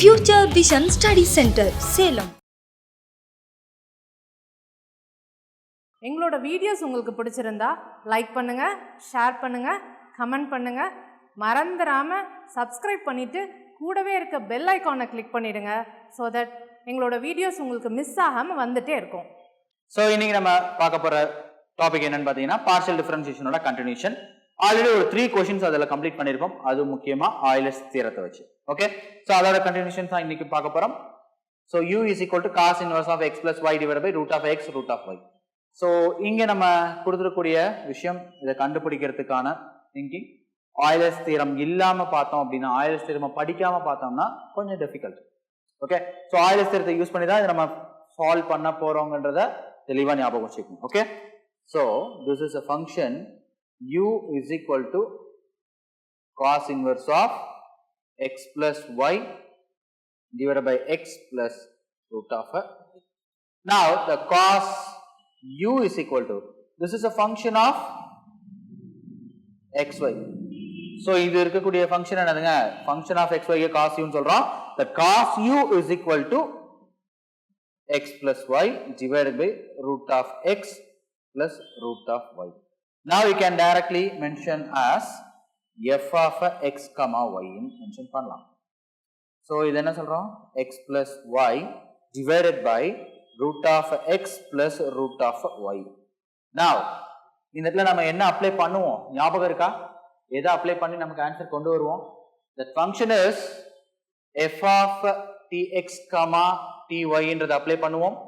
Future Vision Study Center, Salem. எங்களோட videos உங்களுக்கு பிடிச்சிருந்தா லைக் பண்ணுங்க, ஷேர் பண்ணுங்க, கமெண்ட் பண்ணுங்க. மறந்துடாம சப்ஸ்கிரைப் பண்ணிட்டு கூடவே இருக்க பெல் ஐகானை கிளிக் பண்ணிடுங்க. ஸோ தட் எங்களோட வீடியோஸ் உங்களுக்கு மிஸ் ஆகாம வந்துட்டே இருக்கும். ஸோ இன்னைக்கு நம்ம பார்க்க போற டாபிக் என்னன்னு பார்த்தீங்கன்னா பார்ஷியல் டிஃபரன்ஷியேஷனோட கண்டினியூஷன். ஆல்ரெடி ஒரு 3 கொஸ்டின்ஸ் அதில் கம்ப்ளீட் பண்ணியிருப்போம். அது முக்கியமா ஆயிலர்ஸ் தியரத்தை வச்சு. ஓகே, ஸோ அதோட கண்டினியூஷன் தான் இன்னைக்கு பார்க்க போறோம். So u is equal to cos inverse of x plus y divided by root of x root of y. So இங்க நம்ம கொடுத்துருக்கூடிய விஷயம் இதை கண்டுபிடிக்கிறதுக்கான திங்கிங் ஆயிலர்ஸ் தியரம் இல்லாம பார்த்தோம் அப்படின்னா, ஆயிலர்ஸ் தியரமை படிக்காம பார்த்தோம்னா கொஞ்சம் டிஃபிகல்ட். ஓகே, ஸோ ஆயிலர்ஸ் தியரத்தை யூஸ் பண்ணி தான் இதை நம்ம சால்வ் பண்ண போறோம்ன்றத தெளிவா ஞாபகம் வச்சுக்கணும். Okay, so this is a function u is equal to cos inverse of x plus y divided by x plus root of a. Now the cos u is equal to, this is a function of xy. So இது இருக்கக்கூடிய function என்னதுங்க? function of xy cos u ன்னு சொல்றோம். The cos u is equal to x plus y divided by root of x plus root of y. Now we can directly mention as f of x comma y ன்னு mention பண்ணலாம். So இது என்ன சொல்றோம்? x plus y divided by root of x plus root of y. Now இந்த இடத்துல நம்ம என்ன apply பண்ணுவோம் ஞாபகம் இருக்கா? எதை அப்ளை பண்ணி நமக்கு ஆன்சர் கொண்டு வருவோம்? That function is f of tx comma ty ன்றதை அப்ளை பண்ணுவோம்.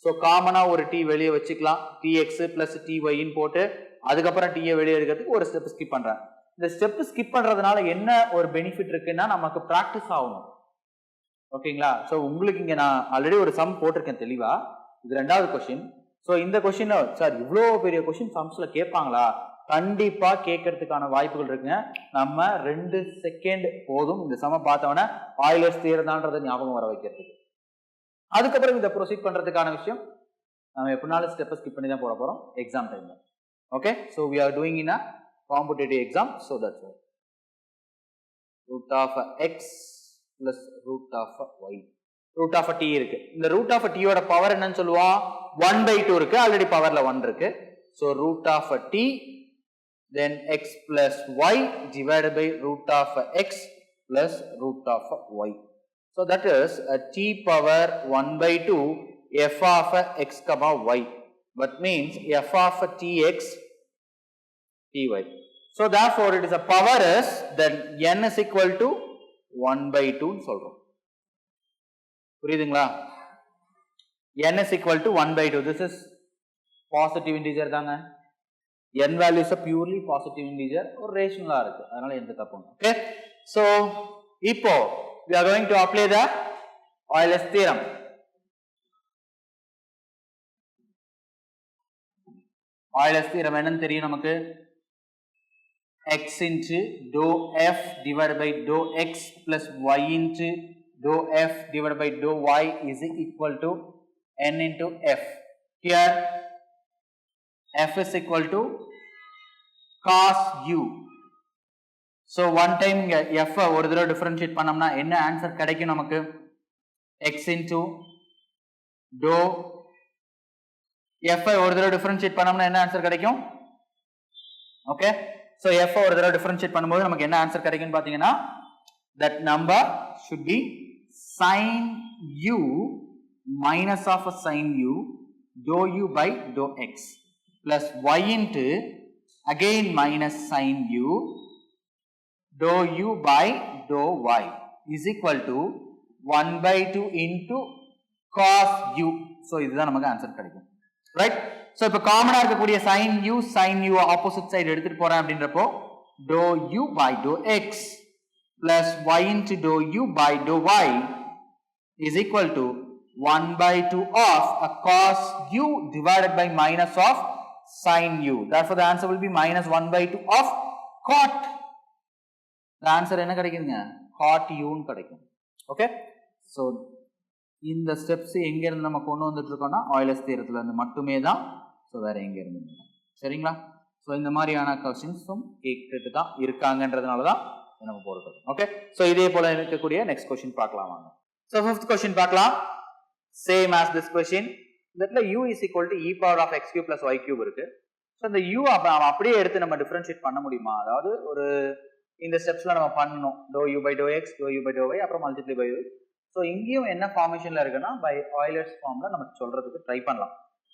ஸோ காமனா ஒரு t வெளியே வச்சுக்கலாம். tx plus ty ன்னு போட்டு அதுக்கப்புறம் t வெளியே எடுக்கிறதுக்கு ஒரு ஸ்டெப் ஸ்கிப் பண்றேன். இந்த ஸ்டெப் ஸ்கிப் பண்றதுனால என்ன ஒரு பெனிஃபிட் இருக்குன்னா நமக்கு பிராக்டிஸ் ஆகணும். ஓகேங்களா? ஸோ உங்களுக்கு இங்க நான் ஆல்ரெடி ஒரு சம் போட்டிருக்கேன் தெளிவா. இது 2வது கொஸ்டின். ஸோ இந்த கொஸ்டின் சார் இவ்வளோ பெரிய கொஸ்டின் சம்ஸ்ல கேட்பாங்களா? கண்டிப்பா கேட்கறதுக்கான வாய்ப்புகள் இருக்குங்க. நம்ம 2 செகண்ட் போதும் இந்த சம பார்த்தவன ஆயிலர்ஸ் தியரம்ன்றதை ஞாபகம் வர வைக்கிறதுக்கு. அதுக்கப்புறம் இதை ப்ரொசீட் பண்றதுக்கான விஷயம் நம்ம எப்படினாலும் ஸ்டெப்பை ஸ்கிப் பண்ணி தான் போட போறோம் எக்ஸாம் டைம்ல. Okay, so we are doing in a competitive exam. So that's all. Root of x plus root of y, root of t இருக்கு. இந்த ரூட் ஆஃப் டியோட பவர் என்னன்னு சொல்லுவோம்? 1/2 இருக்கு. ஆல்ரெடி பவர்ல 1 இருக்கு. So root of t then x plus y divided by root of x plus root of y. So that is a t power 1/2 f of x comma y. That means f of tx ty. So therefore it is a power is then n is equal to 1/2 ன்னு சொல்றோம். புரியுதுங்களா? n is equal to 1/2. This is positive integer தாங்க. n value is a purely positive integer or rational இருக்கு. அதனால எந்த தப்பும் இல்லை. Okay, so இப்போ we are going to apply the Euler's theorem. Euler's theorem என்னன்னு தெரியும் நமக்கு? x into dou f divided by dou x plus y into dou f divided by dou y is equal to n into f. Here f is equal to cos u. So one time f ஒரு தடவை differentiate பண்ணோம்னா என்ன answer கிடைக்கும் நமக்கு? x into dou f ஒரு தடவை differentiate பண்ணோம்னா என்ன ஆன்சர் கிடைக்கும்? ஓகே, so f ஒரு தடவை டிஃபரன்ஷியேட் பண்ணும்போது நமக்கு என்ன ஆன்சர் கிடைக்கும்னு பாத்தீங்கன்னா that number should be sin u minus of a sin u dou u by dou x plus y into again minus sin u dou u by dou y is equal to 1/2 into cos u. So இதுதான் நமக்கு answer கிடைக்கும். Right? So இப்போ காமனா இருக்கக்கூடிய sin u opposite side எடுத்துட்டு போறேன் அப்படின்றப்போ dou u by dou x plus y into dou u by dou y is equal to 1/2 of a cos u divided by minus of sin u. Therefore the answer will be minus 1/2 of cot. The answer என்ன கிடைக்குதுங்க? cot u ன்னு கிடைக்கும். Okay, so இந்த steps எங்க இருந்து நம்ம கொண்டு வந்துட்டு இருக்கோம்னா ஆயிலர்ஸ் தியரத்துல இருந்து மட்டுமே தான். ஸோ வேற எங்க இருந்து? சரிங்களா? ஸோ இந்த மாதிரியான கொஸ்டின்ஸும் கேட்டுட்டு தான் இருக்காங்கன்றதுனால தான் நம்ம போறது. ஓகே, சோ இதே போல இருக்கக்கூடிய நெக்ஸ்ட் क्वेश्चन பார்க்கலாம் வாங்க. சோ 5th क्वेश्चन பார்க்கலாம். Same as this question. இதுல u is equal to e power of x cube plus y cube இருக்கு. சோ இந்த u அப்படியே எடுத்து நம்ம டிஃபரன்ஷியேட் பண்ண முடியுமா? அதாவது ஒரு இந்த ஸ்டெப்ஸ்ல நம்ம பண்ணனும். dou u by dou x, dou u by dou y, அப்புறம் மல்டிப்ளை பை u. சோ இங்கேயும் என்ன ஃபார்மேஷன்ல இருக்குன்னா பை ஆய்லர்ஸ் ஃபார்ம்ல நம்ம சொல்றதுக்கு ட்ரை பண்ணலாம்.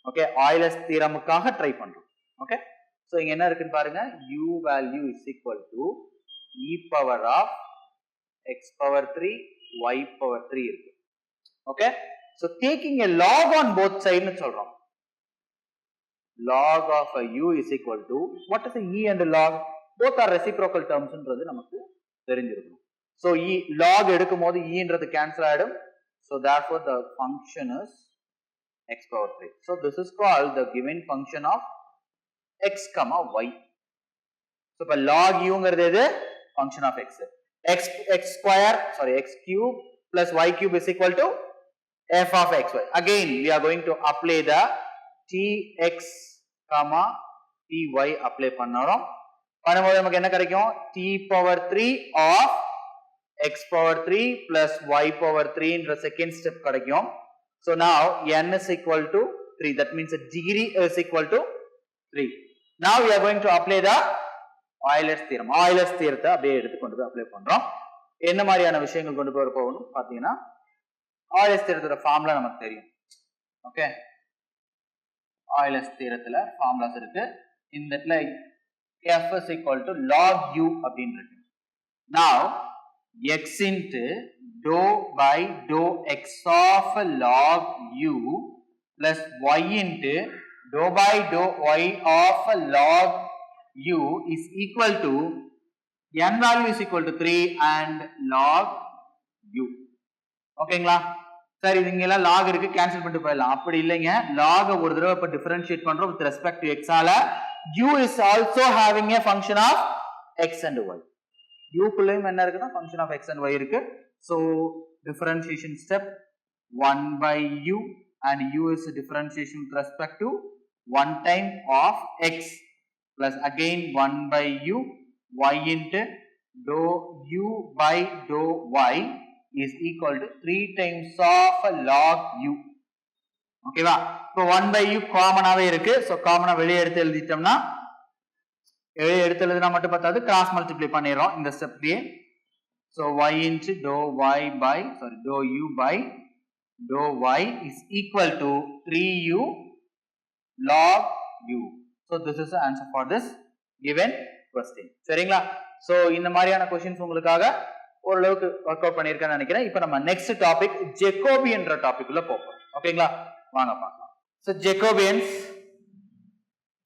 ஓகே, ஆய்லர்ஸ் தியரமுக்காக ட்ரை பண்றோம். ஓகே, சோ இங்க என்ன இருக்குன்னு பாருங்க. u value is equal to e power of x power 3 y power 3 இருக்கு. Okay, so taking a log on both sides னு சொல்றோம். log of a u is equal to what is the e and the log? Both are reciprocal terms ன்றது நமக்கு தெரிஞ்சிருக்கும். so e log எடுக்கும்போது e ன்றது cancel ஆயிடும். so therefore the function is x power 3. so this is called the given function of x comma y. so இப்ப log u ங்கிறது எது? function of x. x square, sorry, x cube plus y cube is equal to f of xy. Again we are going to apply the tx comma ty apply பண்ணறோம். பண்ணும்போது நமக்கு என்ன கிடைக்கும்? t power 3 of x power 3 plus y power 3 என்ற second step கிடைக்கும். so now n is equal to 3, that means the degree is equal to 3. now we are going to apply the Euler's theorem. Euler's theorத்தை அப்படியே எடுத்து கொண்டு போய் apply பண்றோம். என்ன மாதிரியான விஷயங்கள் கொண்டு போய் போகணும் பாத்தீங்கன்னா Euler's theorத்தோட ஃபார்முலா நமக்கு தெரியும். ஓகே, Euler's theorத்துல ஃபார்முலாஸ் இருக்கு. இந்த இடத்துல f is equal to log u அப்படினு இருக்கு. now x into dou by dou x of log u plus y into dou by dou y of log u is equal to n value is equal to 3 and log u. ஓகேங்களா? சரி, இங்க எல்லாம் log இருக்கு, cancel பண்ணிட்டு போயிடலாம். அப்படி இல்லைங்க, log ஒரு தடவை இப்ப டிஃபரன்ஷியேட் பண்றோம் with respect to x ஆல. u is also having a function of x and y. u குள்ளேயும் என்ன இருக்குன்னா function of x and y இருக்கு. so differentiation step 1 by u, and u is a differentiation with respect to 1 time of x plus again 1 by u, y into dou u by dou y is equal to 3 times of log u. ஓகேவா? இப்போ 1 by u காமனாவே இருக்கு. So காமனா வெளியே எடுத்து எழுதிட்டோம்னா, வெளியே எடுத்து எழுதினா மட்டும் பத்தாது, கிராஸ் மல்டிப்ளை பண்ணிடுறோம் இந்த ஸ்டெப்லயே. so y into dou y by, sorry, dou u by dou y is equal to 3u log u. so this is the answer for this given question. சரிங்களா? so இந்த மாதிரியான क्वेश्चंस உங்களுக்காக ஓரளவுக்கு work out பண்ணிருக்கேன்னு நினைக்கிறேன். இப்போ நம்ம next topic ஜேக்கோபியன்ற topic உள்ள போறோம். ஓகேங்களா? வாங்க பார்க்கலாம். so Jacobians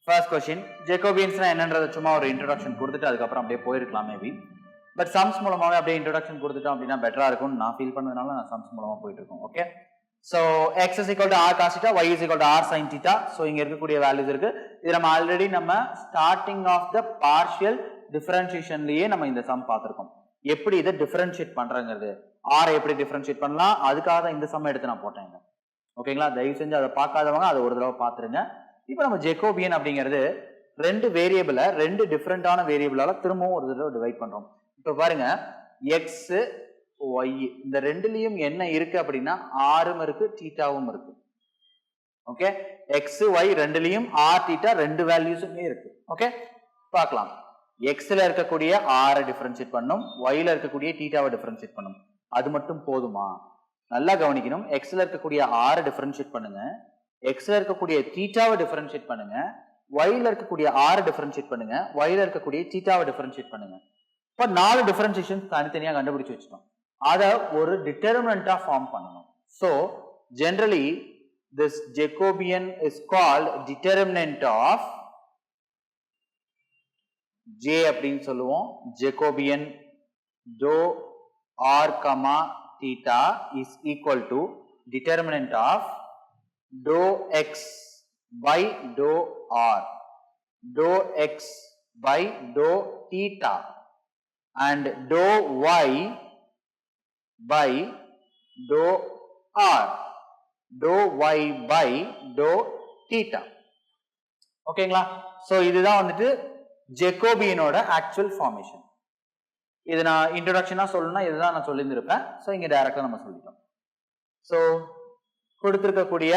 first question. ஜேக்கோபியன்ஸ்னா என்னன்றத சும்மா ஒரு இன்ட்ரோடக்ஷன் கொடுத்துட்டு அதுக்கு அப்புறம் அப்படியே போயிருக்கலாம் மேபி. பட் சம்ஸ் மூலமாவே அப்படியே இன்ட்ரோடக்ஷன் கொடுத்துட்டோம் அப்படின்னா பெட்டரா இருக்கும்னு நான் ஃபீல் பண்ணதுனால நான் சம்ஸ் மூலமா போயிட்டு இருக்கோம். Okay, so x is equal to r cos theta, y is equal to r sin theta. so இங்க இருக்கக்கூடிய வேல்யூஸ் இருக்கு. இது நம்ம ஆல்ரெடி நம்ம ஸ்டார்டிங் ஆஃப் த பார்ஷியல் டிஃபரன்ஷியேஷன்லயே நம்ம இந்த சம் பார்த்திருக்கோம். எப்படி இதை டிஃபரன்ஷியேட் பண்றங்கிறது, r எப்படி டிஃபரன்ஷியேட் பண்ணலாம், அதுக்காக தான் இந்த சம் எடுத்து நான் போட்டேன். ஓகேங்களா? தயவு செஞ்சு அதை பார்க்காதவங்க அதை ஒரு தடவை பார்த்துருங்க. இப்போ நம்ம ஜேக்கோபியன் அப்படிங்கிறது ரெண்டு வேரியபிளை ரெண்டு டிஃபரெண்டான வேரியபிளால திரும்பவும் ஒரு தடவை டிவைட் பண்றோம். இப்போ பாருங்க, எக்ஸ் ஒய் இந்த ரெண்டுலயும் என்ன இருக்கு அப்படின்னா ஆரும் இருக்கு தீட்டாவும் இருக்கு. ஓகே, எக்ஸ் ஒய் ரெண்டுலயும் ஆர் தீட்டா ரெண்டு வேல்யூஸுமே இருக்கு. ஓகே, பார்க்கலாம். எக்ஸ்ல இருக்கக்கூடிய ஆரை டிஃபரன்ஷியேட் பண்ணும், ஒய்ல இருக்கக்கூடிய தீட்டாவை டிஃபரன்ஷியேட் பண்ணும். அது மட்டும் போதுமா? நல்லா கவனிக்கணும். எக்ஸ்ல இருக்கக்கூடிய ஆரை டிஃபரன்ஷியேட் பண்ணுங்க, எக்ஸ்ல இருக்கக்கூடிய தீட்டாவை டிஃபரன்ஷியேட் பண்ணுங்க, ஒய்ல இருக்கக்கூடிய ஆரை டிஃபரன்ஷியேட் பண்ணுங்க, ஒய்ல இருக்கக்கூடிய தீட்டாவை டிஃபரன்ஷியேட் பண்ணுங்க. இப்போ 4 டிஃபரன்ஷியேஷன் தனித்தனியா கண்டுபிடிச்சு வச்சிட்டோம். அதை ஒரு டிட்டர்மினண்டா ஃபார்ம் பண்ணணும். So generally this Jacobian is called determinant of J அப்படின்னு சொல்லுவோம். Jacobian dou r comma theta is equal to determinant of dou x by dou r, dou x by dou theta and dou y by dou r, dou y by dou theta. ஓகேங்களா? So இதுதான் வந்துட்டு ஜேக்கோபியனோட actual formation. இது நான் இன்ட்ரோடக்ஷனா சொல்லணும்னா இதுதான் நான் சொல்லியிருந்திருப்பேன். So இங்க டைரக்டா நம்ம சொல்லிட்டோம். ஸோ கொடுத்திருக்கக்கூடிய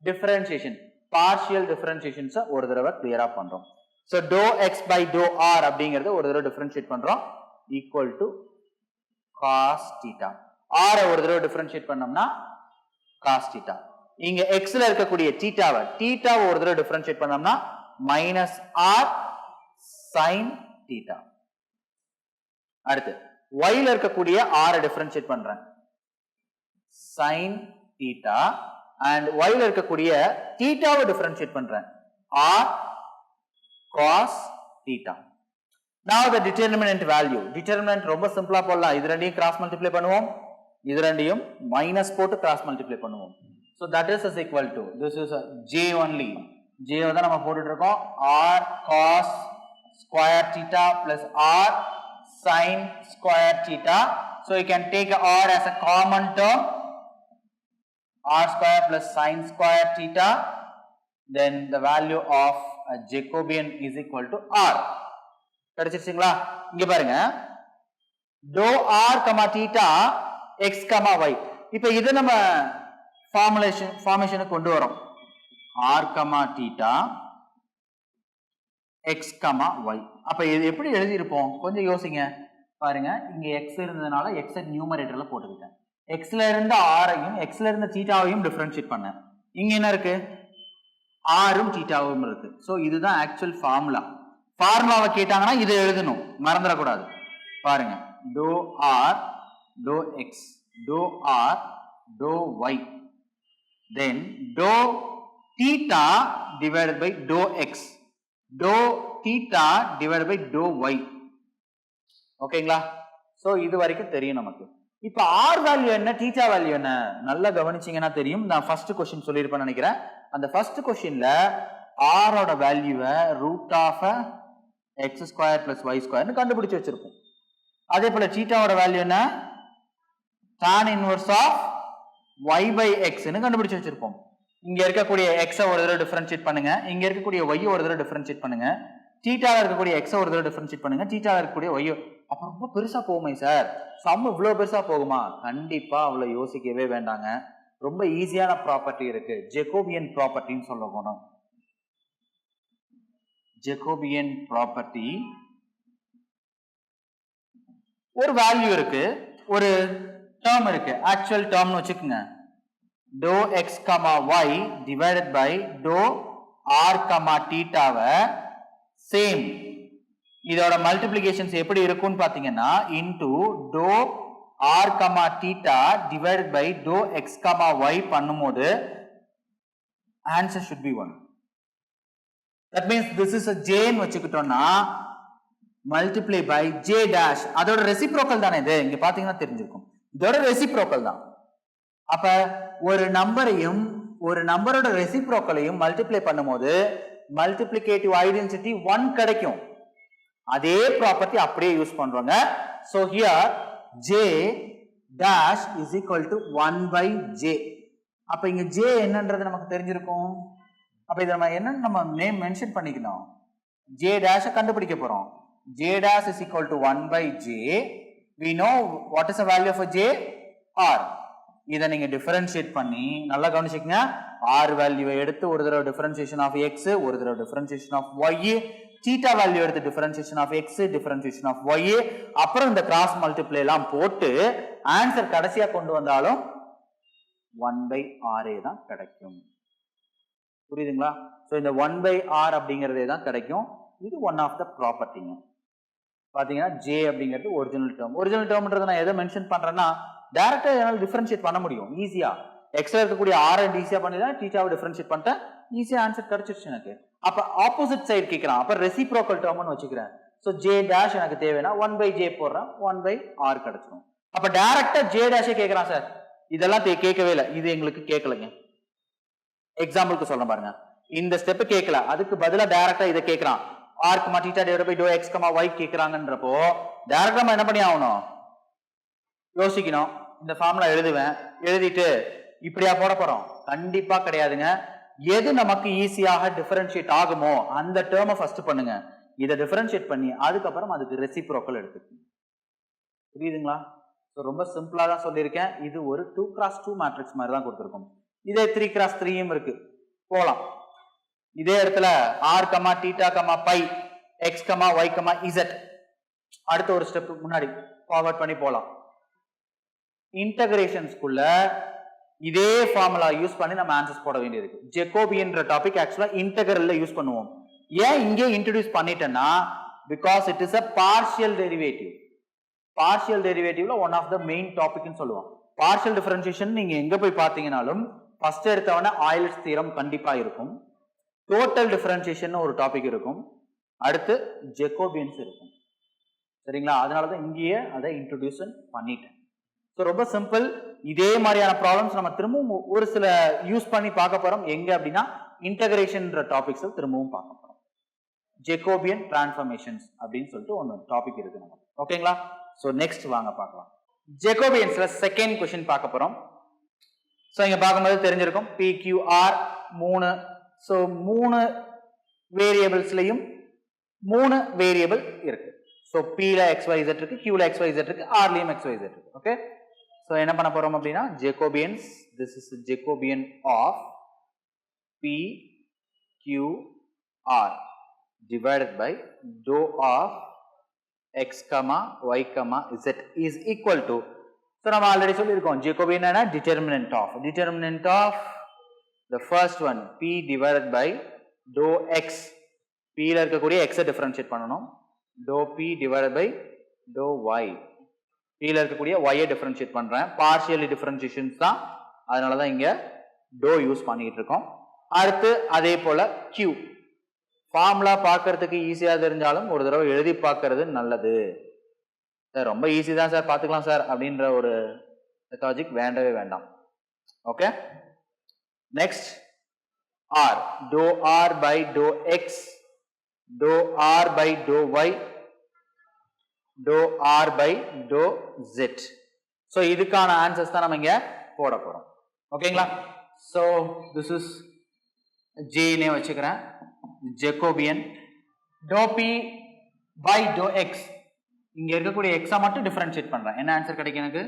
டிஃபரன்சியேஷன் பார்ஷியல் டிஃபரன்சியேஷன்ஸை ஒரு தடவை கிளியரா பண்றோம். So dou x by dou r அப்படிங்கறத ஒரு தடவை டிஃபரன்ஷியேட் பண்றோம் ஈக்குவல் டு காஸ் தீட்டா. ஆரை ஒரு தடவை டிஃபரன்ஷியேட் பண்ணோம்னா காஸ் தீட்டா. இங்க எக்ஸ்ல இருக்கக்கூடிய தீட்டாவை ஒரு தடவை டிஃபரன்ஷியேட் பண்ணோம்னா மைனஸ் ஆர் சைன் தீட்டா. அடுத்து ஒய்ல இருக்கக்கூடிய ஆரை டிஃபரன்ஷியேட் பண்றேன் சைன் தீட்டா அண்ட் ஒய்ல இருக்கக்கூடிய தீட்டாவை டிஃபரன்ஷியேட் பண்றேன் r cos theta. Now the determinant value. Determinant ரொம்ப சிம்பிளா போடலாம். இது ரெண்டையும் கிராஸ் மல்டிப்ளை பண்ணுவோம். இது ரெண்டையும் மைனஸ் போட்டு கிராஸ் மல்டிப்ளை பண்ணுவோம். So that is equal to this is j only. j தான் நம்ம போட்டுட்டு இருக்கோம் r cos square theta plus r sin square theta. So you can take r as a common term, r square plus sin square theta. Then the value of a Jacobian is equal to r. கிடைச்சிருச்சுங்களா? இங்க பாருங்க dou r theta x y. இப்போ இத நம்ம ஃபார்மேஷனுக்கு கொண்டு வரோம் r theta x y. அப்ப இது எப்படி எழுதி இருப்போம் கொஞ்சம் யோசிங்க. பாருங்க இங்க x இருந்ததனால x நியூமரேட்டர்ல போட்டுக்கிட்டேன். x ல இருந்த r ஐயும் x ல இருந்த தீட்டாவையும் டிஃபரன்ஷியேட் பண்ணேன். இங்க என்ன இருக்கு r உம் தீட்டாவும் இருக்கு. சோ இதுதான் ஆக்சுவல் ஃபார்முலா. ஃபார்முலாவை கேட்டாங்கன்னா இதை எழுதணும், மறந்துடக்கூடாது. பாருங்க dou r dou x dou r dou y then dou theta divided by dou x dou theta divided by dou y. ஓகேங்களா? சோ இது வரைக்கும் தெரியும் நமக்கு. இப்ப r வேல்யூ என்ன தீட்டா வேல்யூ என்ன நல்லா கவனிச்சீங்கன்னா தெரியும். நான் ஃபர்ஸ்ட் क्वेश्चन சொல்லிருப்பேன் நினைக்கிறேன். அந்த ஃபர்ஸ்ட் क्वेश्चनல r ஓட வேல்யூவை root of x square plus y ஸ்கொயர்னு கண்டுபிடிச்சு வச்சிருப்போம். அதே போல தீட்டாவோட வேல்யூ என்ன tan inverse of y by x ன்னு கண்டுபிடிச்சு வச்சிருப்போம். இங்க இருக்கக்கூடிய x ஒரு தடவை டிஃபரன்ஷியேட் பண்ணுங்க, இங்க இருக்கக்கூடிய y ஒரு தடவை டிஃபரன்ஷியேட் பண்ணுங்க, தீட்டால இருக்கக்கூடிய x ஒரு தடவை டிஃபரன்ஷியேட் பண்ணுங்க, தீட்டால இருக்கக்கூடிய y. அப்ப ரொம்ப பெருசா போகுமே சார், சம் இவ்வளவு பெருசா போகுமா? கண்டிப்பா அவ்வளவு யோசிக்கவே வேண்டாங்க. ரொம்ப ஈஸியான ப்ராப்பர்ட்டி இருக்கு, ஜெகோபியன் ப்ராப்பர்ட்டின்னு சொல்ல போனோம். ஜெகோபியன் ப்ராப்பர்ட்டி ஒரு வேல்யூ இருக்கு, ஒரு டேர்ம் இருக்கு, ஆக்சுவல் டேர்ம்னு வச்சுக்கோங்க. dou x, y divided by dou r, thetaவை சேம் இதோட மல்டிப்ளிகேஷன்ஸ் எப்படி இருக்கும்னு பாத்தீங்கன்னா into dou r, theta divided by dou x, y பண்ணும்போது answer should be 1. That means this is a j ன்னு வச்சுக்கிட்டோம்னா multiply by j dash, அதோட ரெசிப்ரோக்கல் தானே இது, இங்க பாத்தீங்கன்னா தெரிஞ்சிருக்கும், இதோட ரெசிப்ரோக்கல் தான். அப்ப ஒரு நம்பரையும் ஒரு நம்பரோட ரெசிப்ரோக்கலையும் மல்டிப்ளை பண்ணும்போது மல்டிப்ளிகேட்டிவ் ஐடென்டிட்டி 1 கிடைக்கும். அதே ப்ராப்பர்ட்டி அப்படியே use பண்றோங்க. so here j dash is equal to 1 by j. அப்ப இங்க j என்னன்றது நமக்கு தெரிஞ்சிருக்கும். அப்ப இத நம்ம என்னன்னு நம்ம நேம் மென்ஷன் பண்ணிக்கணும், j dash கண்டுபிடிக்க போறோம். j dash is equal to 1 by j. we know what is the value of a j, r. இதை நீங்க டிஃபரன்ஷியேட் பண்ணி நல்லா கவனிச்சுக்கங்க. r வேல்யூவை எடுத்து ஒரு தடவை டிஃபரன்ஷியேஷன் ஆஃப் x, ஒரு தடவை differentiation of y, theta value எடுத்து differentiation of x, differentiation of y, அப்புறம் இந்த கிராஸ் மல்டிப்ளை எல்லாம் போட்டு ஆன்சர் கடைசியா கொண்டு வந்தாலும் 1 by r தான் கிடைக்கும். புரியுதுங்களா? சோ இந்த 1 by r அப்படிங்கறதே தான் கிடைக்கும். இது ஒன் ஆஃப் த ப்ராப்பர்ட்டிங்க. பாத்தீங்கன்னா j அப்படிங்கிறது ஒரிஜினல் டேர்ம். ஒரிஜினல் டேர்ம்ன்றது நான் எதை மென்ஷன் பண்றேன்னா டைரக்டா என்னால டிஃபரன்ஷியேட் பண்ண முடியும் ஈஸியா. எக்ஸ்ல இருக்கக்கூடிய r அண்ட் ஈஸியா பண்ணிதான் தீட்டாவை டிஃபரன்ஷியேட் பண்ணிட்டேன், ஈஸியா ஆன்சர் கிடைச்சிருச்சு எனக்கு. அப்ப ஆப்போசிட் சைடு கேக்குறான், அப்ப ரெசிப்ரோக்கல் டேர்ம்னு வச்சுக்கிறேன். சோ j dash எனக்கு தேவைன்னா 1 by j போடுறேன், 1 by r கிடைச்சிடும். அப்ப டைரக்டா j dash கேக்குறான் சார், இதெல்லாம் கேட்கவே இல்லை, இது எங்களுக்கு கேட்கலங்க. எக்ஸாம்பிளுக்கு சொல்றேன் பாருங்க, இந்த ஸ்டெப் கேட்கல, அதுக்கு பதிலா டைரக்டா இதை கேட்கறான், r, theta divided by dou x, y கேக்குறாங்கன்றப்போ டைரக்டா நம்ம என்ன பண்ணி ஆகணும், யோசிக்கணும். இந்த ஃபார்முலா எழுதுவேன், எழுதிட்டு இப்படியா போட போறோம்? கண்டிப்பா கிடையாதுங்க. எது நமக்கு ஈஸியாக டிஃபரன்ஷியேட் ஆகுமோ அந்த டேர்மை ஃபர்ஸ்ட் பண்ணுங்க, இதை டிஃபரன்ஷியேட் பண்ணி அதுக்கப்புறம் அதுக்கு ரெசிப்ரோக்கல் எடுத்துக்கணும். புரியுதுங்களா? ஸோ ரொம்ப சிம்பிளா தான் சொல்லியிருக்கேன். இது ஒரு 2x2 மேட்ரிக்ஸ் மாதிரி தான் கொடுத்துருக்கோம். இதே 3x3யும் இருக்கு, போலாம். இதே இடத்துல r, θ, π, x, y, z அடுத்த ஒரு ஸ்டெப் முன்னாடி ஃபார்வர்ட் பண்ணி போலாம். இன்டகிரேஷன்ஸ்குள்ள இதே ஃபார்முலா யூஸ் பண்ணி நம்ம ஆன்சர்ஸ் போட வேண்டியிருக்கு. ஜெகோபியன்ற டாபிக் ஆக்சுவலா இன்டகிரல்ல யூஸ் பண்ணுவோம். ஏன் இங்கே இன்ட்ரோடியூஸ் பண்ணிட்டேன்னா, because it is a partial derivative. Partial டெரிவேட்டிவ்ல ஒன் ஆஃப் த மெயின் டாபிக்னு சொல்லுவோம். பார்ஷியல் டிஃபரன்ஷியேஷன் நீங்க எங்க போய் பாத்தீங்கன்னாலும் ஃபர்ஸ்ட் எடுத்தவன ஆயிலர்ஸ் தியரம் கண்டிப்பா இருக்கும். டோட்டல் டிஃபரன்ஷியேஷன் ஒரு டாபிக் இருக்கும். அடுத்து ஜெகோபியன்ஸ் இருக்கும். சரிங்களா? அதனாலதான் இங்கேயே அதை இன்ட்ரோடியூஸ் பண்ணிட்டேன். ஸோ ரொம்ப சிம்பிள். இதே மாதிரியான ப்ராப்ளம்ஸ் நம்ம திரும்பவும் ஒரு சில யூஸ் பண்ணி பார்க்க போறோம். எங்க அப்படின்னா இன்டகிரேஷன் டாபிக்ஸ் திரும்பவும் பார்க்க போறோம். ஜெகோபியன் டிரான்ஸ்ஃபர்மேஷன்ஸ் அப்படின்னு சொல்லிட்டு ஒன்று டாபிக் இருக்கு நமக்கு. ஓகேங்களா? ஸோ நெக்ஸ்ட் வாங்க பார்க்கலாம். ஜெகோபியன்ஸ்ல செகண்ட் கொஸ்டின் பார்க்க போறோம். ஸோ இங்க பார்க்கும்போது தெரிஞ்சிருக்கும் PQR 3. ஸோ 3 வேரியபிள்ஸ்லையும் 3 வேரியபிள் இருக்கு. ஸோ Pல XYZ இருக்கு, Qல XYZ இருக்கு, Rலையும் XYZ இருக்கு. ஓகே, ஸோ என்ன பண்ண போறோம் அப்படின்னா Jacobians, this is Jacobian of PQR divided by dou of x, y, z is equal to, so நம்ம ஆல்ரெடி சொல்லியிருக்கோம் ஜெகோபியன் என்ன, determinant of the first one P divided by dou x, P ல இருக்கக்கூடிய x differentiate பண்ணணும், dou P divided by dou y, P ல இருக்கக்கூடிய y differentiate பண்றேன். Partially டிஃபரன்ஷியேஷன்ஸ் தான், அதனால தான் இங்க dou யூஸ் பண்ணிட்டு இருக்கோம். அடுத்து அதே போல Q ஃபார்முலா பார்க்கறதுக்கு ஈஸியா தெரிஞ்சாலும் ஒரு தடவை எழுதி பார்க்கறது நல்லது. சார் ரொம்ப ஈஸி தான் சார், பார்த்துக்கலாம் சார் அப்படின்ற ஒரு லாஜிக் வேண்டவே வேண்டாம். Okay, next R, dou R by dou x, dou R by dou y, dou R by dou z. So இதுக்கான ஆன்சர்ஸ் தான் நம்ம இங்க போட போறோம். ஓகேங்களா? ஸோ திஸ் இஸ் ஜேனே வச்சுக்கிறேன். Jacobian dou P by dou x, இங்க இருக்கக்கூடிய x மட்டும் டிஃபரன்ஷியேட் பண்றேன். என்ன ஆன்சர் கிடைக்கும்? எனக்கு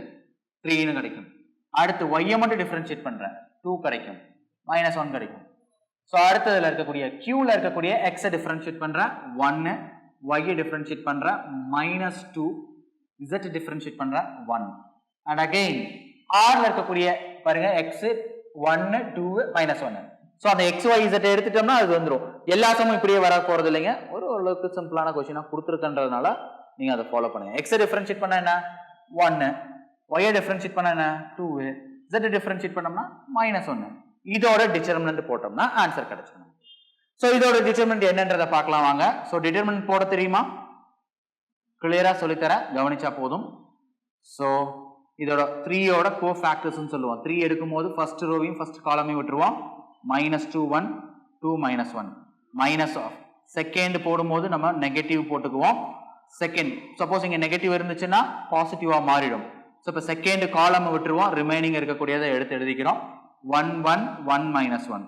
3 னு கிடைக்கும். அடுத்து y மட்டும் டிஃபரன்ஷியேட் பண்றேன், 2 கிடைக்கும், -1 கிடைக்கும். சோ அடுத்ததுல இருக்கக்கூடிய q ல இருக்கக்கூடிய x டிஃபரன்ஷியேட் பண்றேன் 1, y டிஃபரன்ஷியேட் பண்றேன் -2, z டிஃபரன்ஷியேட் பண்றேன் 1. அண்ட் அகைன் r ல இருக்கக்கூடிய பாருங்க x 1 2 -1. சோ அந்த x y z எடுத்துட்டோம்னா அது வந்துரும். எல்லா சமமும் இப்படியே வர போறது இல்லைங்க. ஓரளவுக்கு சிம்பிளான क्वेश्चना கொடுத்திருக்கன்றதனால நீங்க அதை ஃபாலோ பண்ணுங்க. x டிஃபரன்ஷியேட் பண்ணா என்ன 1, y டிஃபரன்ஷியேட் பண்ணா என்ன 2, z டிஃபரன்ஷியேட் பண்ணோம்னா -1. இதோட டிட்டர்மினன்ட் போட்டோம்னா ஆன்சர் கிடைச்சிடும். சோ இதோட டிட்டர்மினன்ட் என்னன்றதை பார்க்கலாம் வாங்க. சோ டிட்டர்மினன்ட் போட தெரியுமா? கிளியரா சொல்லி தரேன், கவனிச்சா போதும். சோ இதோட 3 ஓட கோஃபேக்டர்ஸ் னு சொல்லுவோம். 3 எடுக்கும்போது ஃபர்ஸ்ட் ரோவையும் ஃபர்ஸ்ட் காலமையும் விட்டுருவோம். -2 1 2 -1 மைனஸ் ஆஃப் செகண்ட் போடும்போது நம்ம நெகட்டிவ் போட்டுக்குவோம். செகண்ட் சப்போஸ் இங்க நெகட்டிவ் இருந்துச்சுன்னா பாசிட்டிவா மாறிடும். சோ இப்ப செகண்ட் காலம் விட்டுருவோம், ரிமைனிங் இருக்கக்கூடியதை எடுத்து எழுதிக்கிறோம். 1 1 1 -1.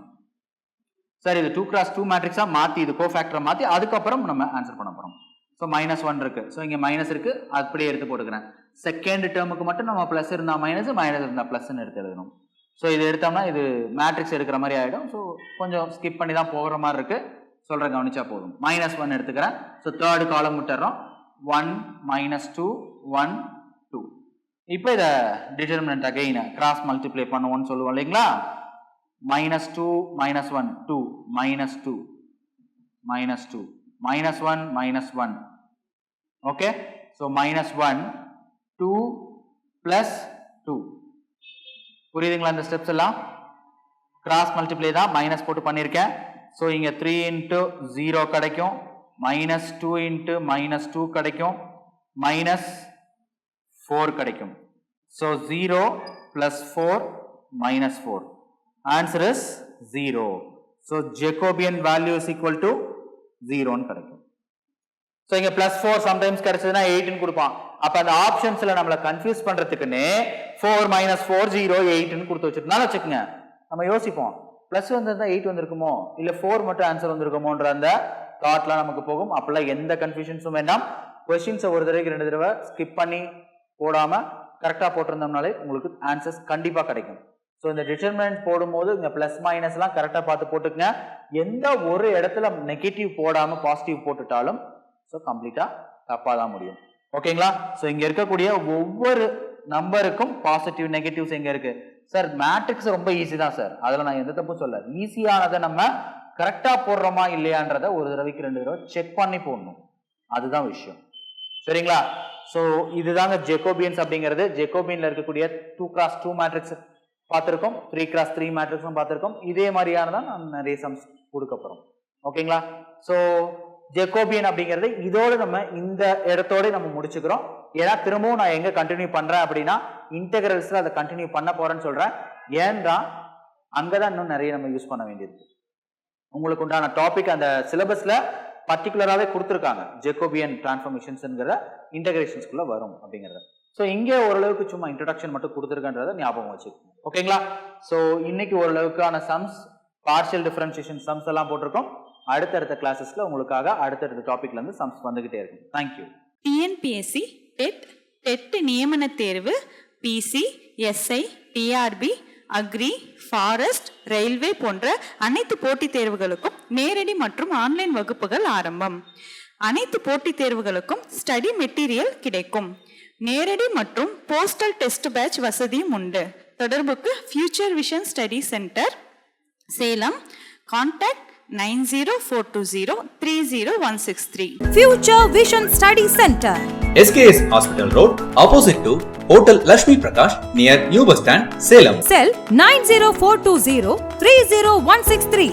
சரி, இது 2x2 மேட்ரிக்ஸா மாத்தி இது கோஃபேக்டரை மாத்தி அதுக்கப்புறம் நம்ம ஆன்சர் பண்ண போறோம். சோ -1 இருக்கு, சோ இங்க மைனஸ் இருக்கு, அப்படியே எடுத்து போட்டுக்கிறேன். செகண்ட் டேர்முக்கு மட்டும் நம்ம பிளஸ் இருந்தா மைனஸ், மைனஸ் இருந்தா பிளஸ்ன்னு எடுத்து எழுதணும். ஸோ இது எடுத்தோம்னா இது மேட்ரிக்ஸ் எடுக்கிற மாதிரி ஆகிடும். ஸோ கொஞ்சம் ஸ்கிப் பண்ணி தான் போகிற மாதிரி இருக்கு, சொல்கிறேன், கவனிச்சா போதும். -1 எடுத்துக்கிறேன். ஸோ தேர்ட் காலம் விட்டுறோம். 1 -2 1 2. இப்போ இதை டிட்டர்மினன்ட் அகைன் கிராஸ் மல்டிப்ளை பண்ணுவோம்னு சொல்லுவோம் இல்லைங்களா? -2 -1 2 -2 -2 -1 -1. Okay, so -1 2 +2. புரியுதுங்களா? இந்த ஸ்டெப்ஸ் எல்லாம் கிராஸ் மல்டிப்ளை தான், மைனஸ் போட்டு பண்ணியிருக்கேன். ஸோ இங்க 3 × 0 கிடைக்கும், -2 × -2 கிடைக்கும், -4 கிடைக்கும். So 0 + 4 -4. Answer is 0. So Jacobian value is equal to 0 கிடைக்கும். ஸோ இங்க +4 சம்டைம்ஸ் கிடைச்சதுன்னா 8 கொடுப்பான். அப்ப அந்த ஆப்ஷன்ஸ்ல நம்மள கன்ஃபியூஸ் பண்றதுக்குன்னு 4 -4 0 8 கொடுத்து வச்சிருந்தாலும் வச்சுக்கோங்க, நம்ம யோசிப்போம் பிளஸ் வந்திருந்தா 8 வந்திருக்குமோ இல்ல 4 மட்டும் ஆன்சர் வந்திருக்குமோன்ற அந்த தாட்லாம் நமக்கு போகும். அப்பெல்லாம் எந்த கன்ஃபியூஷன்ஸும் வேண்டாம். கொஸ்டின்ஸை ஒரு தடவைக்கு 2 தடவை ஸ்கிப் பண்ணி போடாமல் கரெக்டாக போட்டிருந்தோம்னாலே உங்களுக்கு ஆன்சர்ஸ் கண்டிப்பாக கிடைக்கும். ஸோ இந்த டிட்டர்மினன்ட் போடும்போது இங்கே ப்ளஸ் மைனஸ்லாம் கரெக்டாக பார்த்து போட்டுக்கங்க. எந்த ஒரு இடத்துல நெகட்டிவ் போடாமல் பாசிட்டிவ் போட்டுட்டாலும் ஸோ கம்ப்ளீட்டாக தப்பாக தான் முடியும். ஓகேங்களா? ஸோ இங்கே இருக்கக்கூடிய ஒவ்வொரு நம்பருக்கும் பாசிட்டிவ் நெகட்டிவ்ஸ் எங்கே இருக்கு சார்? மேட்ரிக்ஸ் ரொம்ப ஈஸி தான் சார், அதில் நான் எந்த தப்பும் சொல்ல. ஈஸியானதை நம்ம கரெக்டாக போடுறோமா இல்லையான்றத ஒரு தடவைக்கு 2 தடவை செக் பண்ணி போடணும், அதுதான் விஷயம். சரிங்களா? ஸோ இதுதாங்க ஜெகோபியன்ஸ் அப்படிங்கிறது. ஜெகோபியன்ல இருக்கக்கூடிய 2x2 மேட்ரிக்ஸ் பார்த்துருக்கோம், 3x3 மேட்ரிக்ஸும் பார்த்துருக்கோம். இதே மாதிரியானதான் நான் நிறைய சம்ஸ் கொடுக்க போறோம். ஓகேங்களா? ஸோ ஜெகோபியன் அப்படிங்கிறது இதோட நம்ம இந்த இடத்தோட நம்ம முடிச்சுக்கிறோம். ஏன்னா திரும்பவும் நான் எங்க கண்டினியூ பண்றேன் அப்படின்னா இன்டெகிரல்ஸ்ல அதை கண்டினியூ பண்ண போறேன்னு சொல்றேன். ஏன்னா அங்கதான் இன்னும் நிறைய நம்ம யூஸ் பண்ண வேண்டியது. உங்களுக்கு உண்டான டாபிக் அந்த சிலபஸ்ல பர்டிகுலராகவே கொடுத்துருக்காங்க. ஜெகோபியன் டிரான்ஸ்ஃபர்மேஷன்ஸ்ங்கிற இன்டெகிரேஷன்ஸ்குள்ள வரும் அப்படிங்கிறத. ஸோ இங்கே ஓரளவுக்கு சும்மா இன்ட்ரடக்ஷன் மட்டும் கொடுத்துருக்கன்றதை ஞாபகம் வச்சுக்கோங்க. ஓகேங்களா? ஸோ இன்னைக்கு ஓரளவுக்கான சம்ஸ், பார்ஷியல் டிஃபரன்ஷியேஷன் சம்ஸ் எல்லாம் போட்டிருக்கோம். அடுத்தடுத்த கிளாஸஸ்ல உங்களுக்காக அடுத்தடுத்த டாபிக்ல இருந்து சம்ஸ் வந்துகிட்டே இருக்கும். தேங்க்யூ. டிஎன்பிஎஸ்சி டெட் நியமன தேர்வு, PC, SI, TRB, agri, forest, railway போன்ற அனைத்து போட்டித் தேர்வுகளுக்கும் நேரடி மற்றும் ஆன்லைன் வகுப்புகள் ஆரம்பம். அனைத்து போட்டித் தேர்வுகளுக்கும் ஸ்டடி மெட்டீரியல் கிடைக்கும். நேரடி மற்றும் போஸ்டல் டெஸ்ட் பேட்ச் வசதியும் உண்டு. தொடர்புக்கு future vision study centre, Salem. Contact 9042030163. Future Vision Study Center, SKS Hospital Road, opposite to Hotel Lakshmi Prakash, near New Bus Stand, Salem. cell 90420 30163.